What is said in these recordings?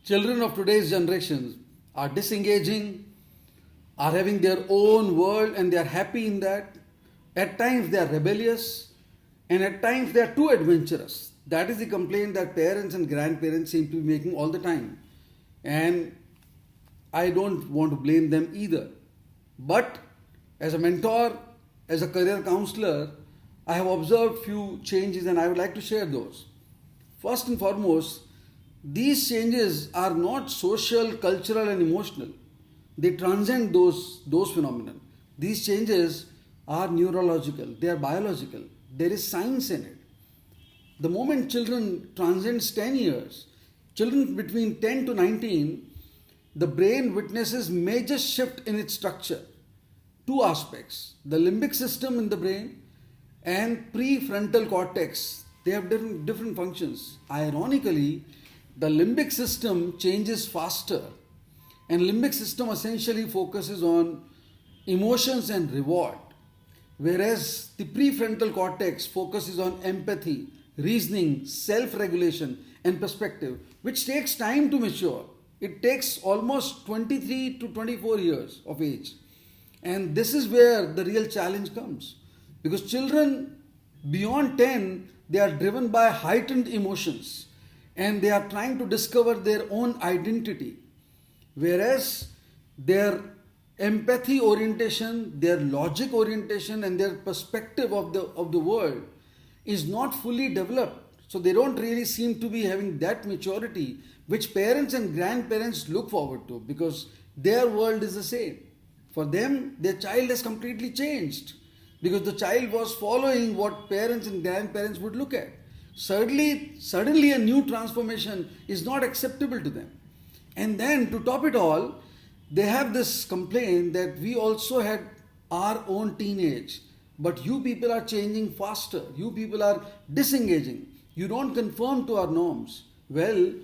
Children of today's generations are disengaging, are having their own world and they are happy in that. At times they are rebellious and at times they are too adventurous. That is the complaint that parents and grandparents seem to be making all the time. And I don't want to blame them either. But as a mentor, as a career counselor, I have observed few changes and I would like to share those. First and foremost, these changes are not social, cultural and emotional. They transcend those phenomena. These changes are neurological, they are biological. There is science in it. The moment children transcends 10 years, children between 10 to 19, the brain witnesses major shift in its structure. Two aspects, the limbic system in the brain and prefrontal cortex. They have different functions. Ironically, the limbic system changes faster, and limbic system essentially focuses on emotions and reward, whereas the prefrontal cortex focuses on empathy, reasoning, self-regulation and perspective, which takes time to mature. It takes almost 23 to 24 years of age. And this is where the real challenge comes. Because children beyond 10, they are driven by heightened emotions and they are trying to discover their own identity. Whereas their empathy orientation, their logic orientation and their perspective of the world is not fully developed. So they don't really seem to be having that maturity which parents and grandparents look forward to, because their world is the same. For them, their child has completely changed because the child was following what parents and grandparents would look at. Suddenly a new transformation is not acceptable to them. And then to top it all, they have this complaint that we also had our own teenage, but you people are changing faster. You people are disengaging. You don't conform to our norms. Well,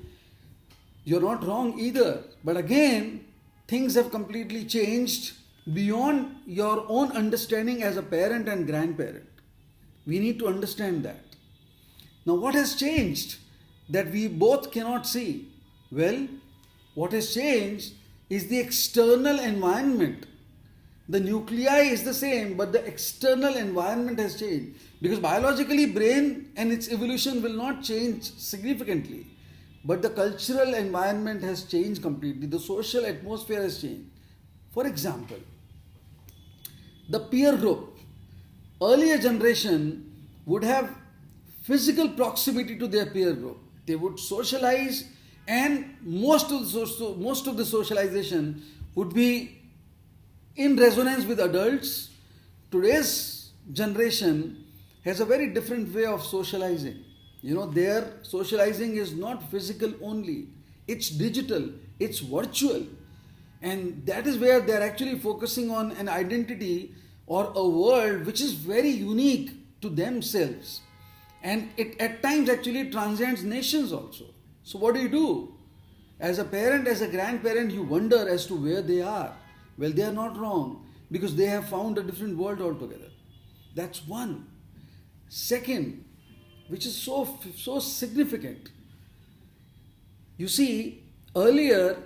you're not wrong either. But again, things have completely changed beyond your own understanding as a parent and grandparent. We need to understand that. Now, what has changed that we both cannot see? Well, what has changed is the external environment. The nuclei is the same, but the external environment has changed. Because biologically, brain and its evolution will not change significantly. But the cultural environment has changed completely. The social atmosphere has changed. For example, the peer group. Earlier generation would have physical proximity to their peer group. They would socialize, and most of the socialization would be in resonance with adults. Today's generation has a very different way of socializing. Their socializing is not physical only, it's digital, it's virtual. And that is where they're actually focusing on an identity or a world which is very unique to themselves. And it at times actually transcends nations also. So what do? As a parent, as a grandparent, you wonder as to where they are. Well, they are not wrong because they have found a different world altogether. That's one. Second, which is so significant. You see, earlier,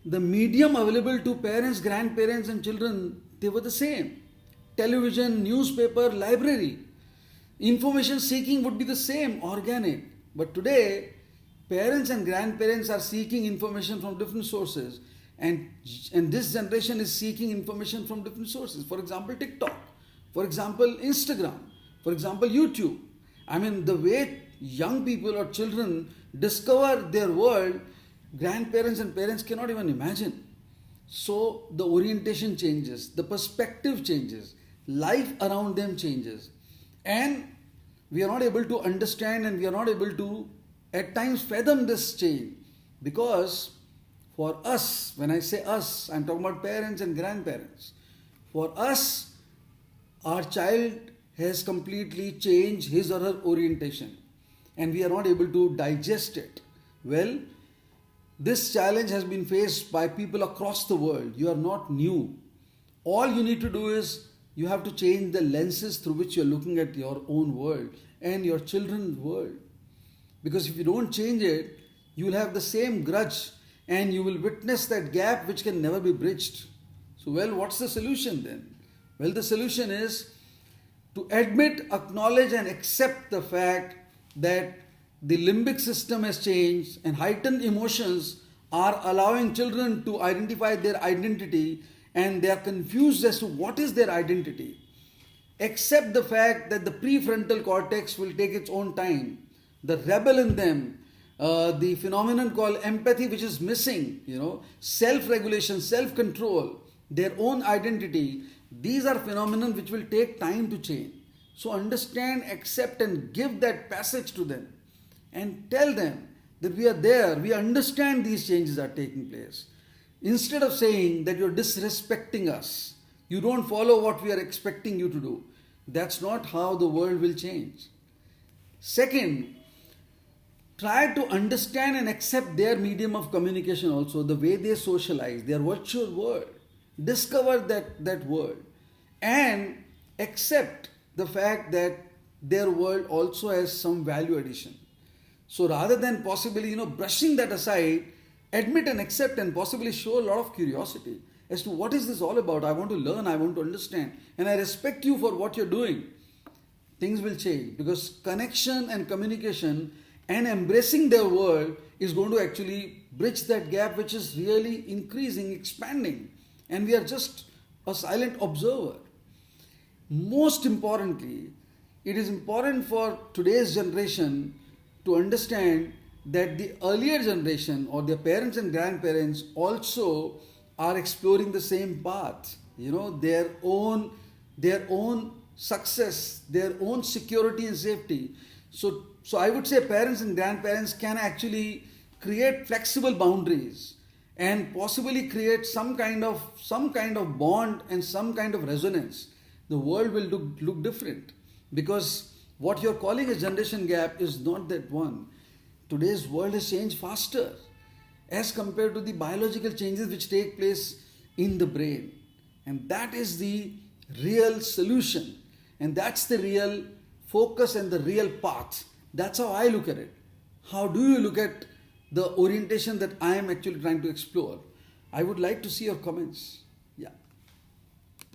the medium available to parents, grandparents and children, they were the same. Television, newspaper, library. Information seeking would be the same, organic. But today, parents and grandparents are seeking information from different sources. And this generation is seeking information from different sources. For example, TikTok. For example, Instagram. For example, YouTube. I mean, the way young people or children discover their world, grandparents and parents cannot even imagine. So the orientation changes, the perspective changes, life around them changes. And we are not able to understand and we are not able to at times fathom this change. Because for us, when I say us, I'm talking about parents and grandparents. For us, our child has completely changed his or her orientation and we are not able to digest it. Well, this challenge has been faced by people across the world. You are not new. All you need to do is you have to change the lenses through which you're looking at your own world and your children's world. Because if you don't change it, you will have the same grudge and you will witness that gap which can never be bridged. So, well, what's the solution then? Well, the solution is to admit, acknowledge, and accept the fact that the limbic system has changed and heightened emotions are allowing children to identify their identity, and they are confused as to what is their identity. Accept the fact that the prefrontal cortex will take its own time. The rebel in them, the phenomenon called empathy, which is missing, self-regulation, self-control, their own identity, these are phenomena which will take time to change. So understand, accept, and give that passage to them and tell them that we are there, we understand these changes are taking place. Instead of saying that you're disrespecting us, you don't follow what we are expecting you to do. That's not how the world will change. Second, try to understand and accept their medium of communication also, the way they socialize, their virtual world. Discover that world and accept the fact that their world also has some value addition. So rather than possibly, brushing that aside, admit and accept and possibly show a lot of curiosity as to what is this all about. I want to learn, I want to understand, and I respect you for what you're doing. Things will change because connection and communication and embracing their world is going to actually bridge that gap which is really increasing, expanding, and we are just a silent observer. Most importantly, it is important for today's generation to understand that the earlier generation or their parents and grandparents also are exploring the same path. Their own success, their own security and safety. So I would say parents and grandparents can actually create flexible boundaries and possibly create some kind of bond and some kind of resonance. The world will look different because what you're calling a generation gap is not that one. Today's world has changed faster as compared to the biological changes which take place in the brain. And that is the real solution. And that's the real focus and the real path. That's how I look at it. How do you look at the orientation that I am actually trying to explore? I would like to see your comments.